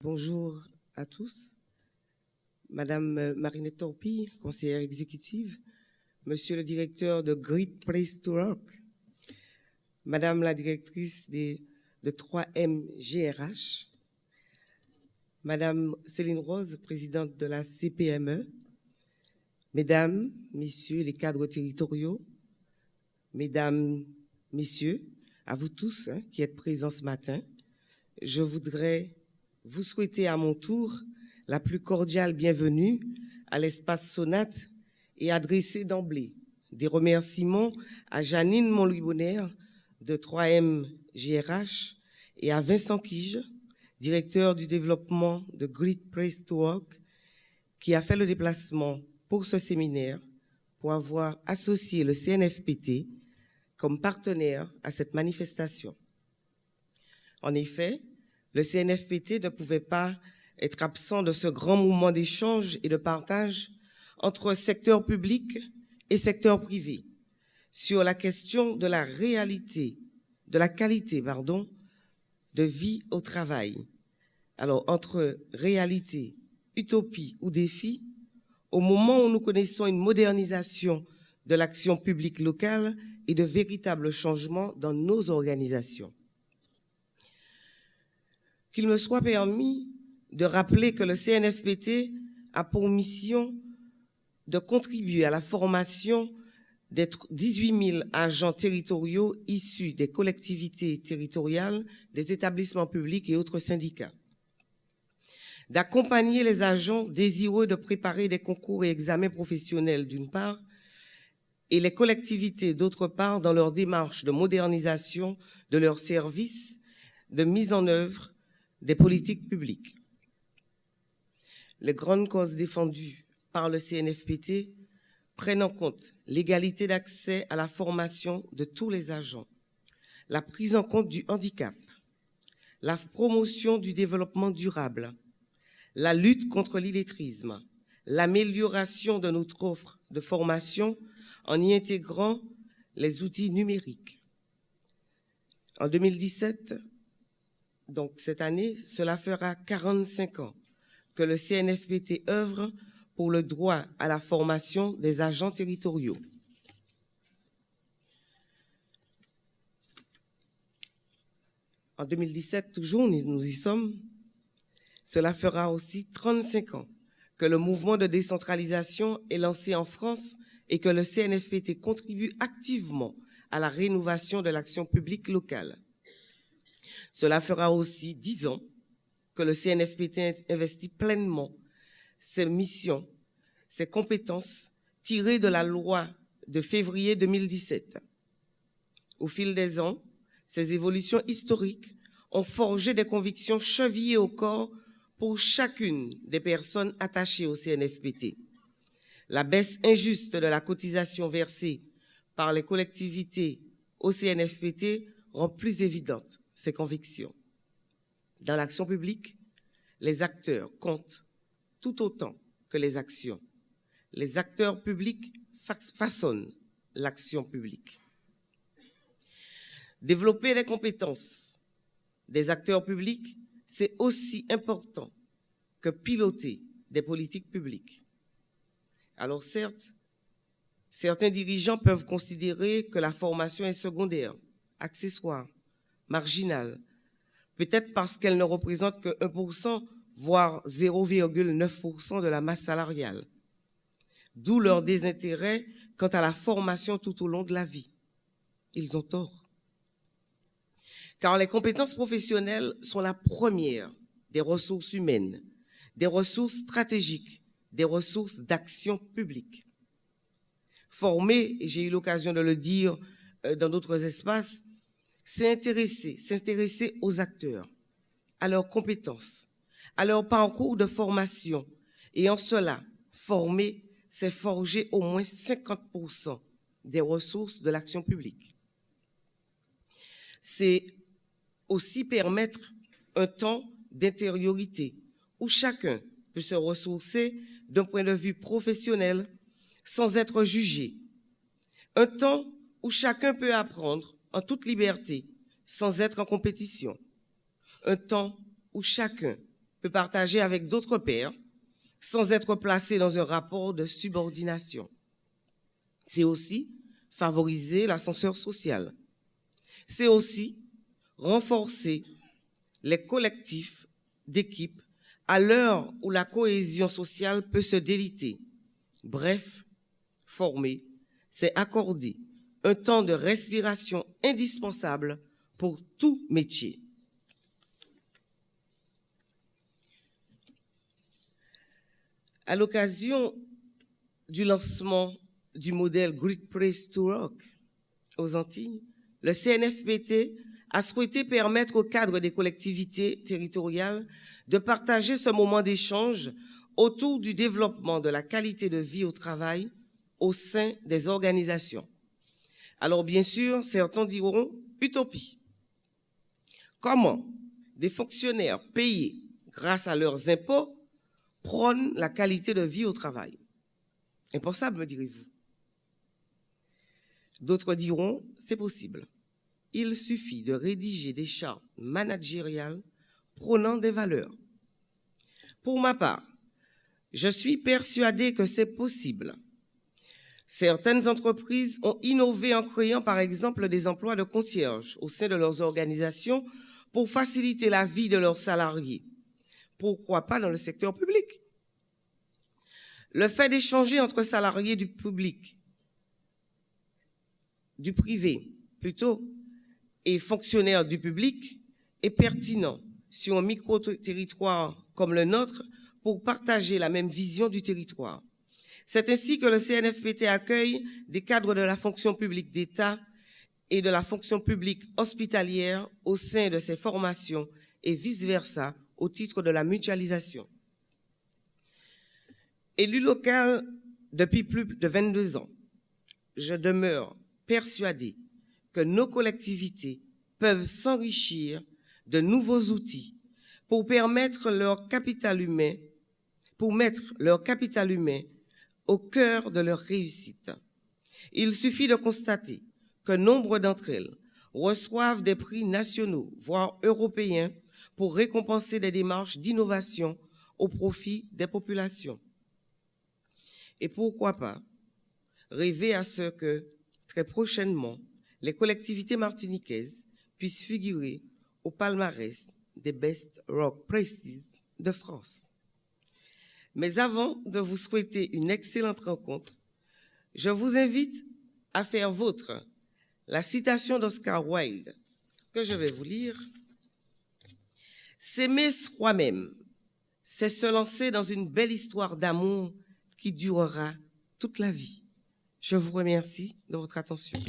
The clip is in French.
Bonjour à tous. Madame Marinette Torpille, conseillère exécutive, Monsieur le directeur de Great Place to Work, Madame la directrice de 3M GRH, Madame Céline Rose, présidente de la CPME, Mesdames, Messieurs les cadres territoriaux, Mesdames, Messieurs, à vous tous qui êtes présents ce matin, je voudrais vous souhaiter à mon tour la plus cordiale bienvenue à l'espace Sonate et adresser d'emblée des remerciements à Janine Montlouis-Bonner de 3M GRH et à Vincent Quige, directeur du développement de Great Place to Work, qui a fait le déplacement pour ce séminaire pour avoir associé le CNFPT comme partenaire à cette manifestation. En effet, le CNFPT ne pouvait pas être absent de ce grand mouvement d'échange et de partage entre secteur public et secteur privé sur la question de la réalité, de la qualité, de vie au travail. Alors, entre réalité, utopie ou défi, au moment où nous connaissons une modernisation de l'action publique locale et de véritables changements dans nos organisations. Qu'il me soit permis de rappeler que le CNFPT a pour mission de contribuer à la formation des 18 000 agents territoriaux issus des collectivités territoriales, des établissements publics et autres syndicats, d'accompagner les agents désireux de préparer des concours et examens professionnels d'une part, et les collectivités d'autre part dans leur démarche de modernisation de leurs services, de mise en œuvre des politiques publiques. Les grandes causes défendues par le CNFPT prennent en compte l'égalité d'accès à la formation de tous les agents, la prise en compte du handicap, la promotion du développement durable, la lutte contre l'illettrisme, l'amélioration de notre offre de formation en y intégrant les outils numériques. En 2017, donc cette année, cela fera 45 ans que le CNFPT œuvre pour le droit à la formation des agents territoriaux. En 2017, toujours, nous y sommes, cela fera aussi 35 ans que le mouvement de décentralisation est lancé en France et que le CNFPT contribue activement à la rénovation de l'action publique locale. Cela fera aussi 10 ans que le CNFPT investit pleinement ses missions, ses compétences tirées de la loi de février 2017. Au fil des ans, ces évolutions historiques ont forgé des convictions chevillées au corps pour chacune des personnes attachées au CNFPT. La baisse injuste de la cotisation versée par les collectivités au CNFPT rend plus évidente ces convictions. Dans l'action publique, les acteurs comptent tout autant que les actions. Les acteurs publics façonnent l'action publique. Développer les compétences des acteurs publics, c'est aussi important que piloter des politiques publiques. Alors certes, certains dirigeants peuvent considérer que la formation est secondaire, accessoire, marginale, peut-être parce qu'elle ne représente que 1%, voire 0,9% de la masse salariale. D'où leur désintérêt quant à la formation tout au long de la vie. Ils ont tort. Car les compétences professionnelles sont la première des ressources humaines, des ressources stratégiques, des ressources d'action publique. Former, et j'ai eu l'occasion de le dire dans d'autres espaces, c'est s'intéresser aux acteurs, à leurs compétences, à leur parcours de formation. Et en cela, former, c'est forger au moins 50% des ressources de l'action publique. C'est aussi permettre un temps d'intériorité où chacun peut se ressourcer d'un point de vue professionnel sans être jugé. Un temps où chacun peut apprendre en toute liberté sans être en compétition. Un temps où chacun peut partager avec d'autres pairs sans être placé dans un rapport de subordination. C'est aussi favoriser l'ascenseur social. C'est aussi renforcer les collectifs d'équipe à l'heure où la cohésion sociale peut se déliter. Bref, former, c'est accorder un temps de respiration indispensable pour tout métier. À l'occasion du lancement du modèle Great Place to Work aux Antilles, le CNFPT a souhaité permettre au cadre des collectivités territoriales de partager ce moment d'échange autour du développement de la qualité de vie au travail au sein des organisations. Alors bien sûr, certains diront utopie. Comment des fonctionnaires payés grâce à leurs impôts prônent la qualité de vie au travail? Impensable, me direz-vous. D'autres diront, c'est possible. Il suffit de rédiger des chartes managériales prônant des valeurs. Pour ma part, je suis persuadé que c'est possible. Certaines entreprises ont innové en créant, par exemple, des emplois de concierge au sein de leurs organisations pour faciliter la vie de leurs salariés. Pourquoi pas dans le secteur public? Le fait d'échanger entre salariés du public, du privé plutôt, et fonctionnaires du public est pertinent sur un micro-territoire comme le nôtre pour partager la même vision du territoire. C'est ainsi que le CNFPT accueille des cadres de la fonction publique d'État et de la fonction publique hospitalière au sein de ses formations et vice-versa au titre de la mutualisation. Élu local depuis plus de 22 ans, je demeure persuadé que nos collectivités peuvent s'enrichir de nouveaux outils pour mettre leur capital humain au cœur de leur réussite. Il suffit de constater que nombre d'entre elles reçoivent des prix nationaux, voire européens, pour récompenser des démarches d'innovation au profit des populations. Et pourquoi pas rêver à ce que, très prochainement, les collectivités martiniquaises puissent figurer au palmarès des Best Workplaces de France. Mais avant de vous souhaiter une excellente rencontre, je vous invite à faire vôtre la citation d'Oscar Wilde que je vais vous lire. « S'aimer soi-même, c'est se lancer dans une belle histoire d'amour qui durera toute la vie. » Je vous remercie de votre attention.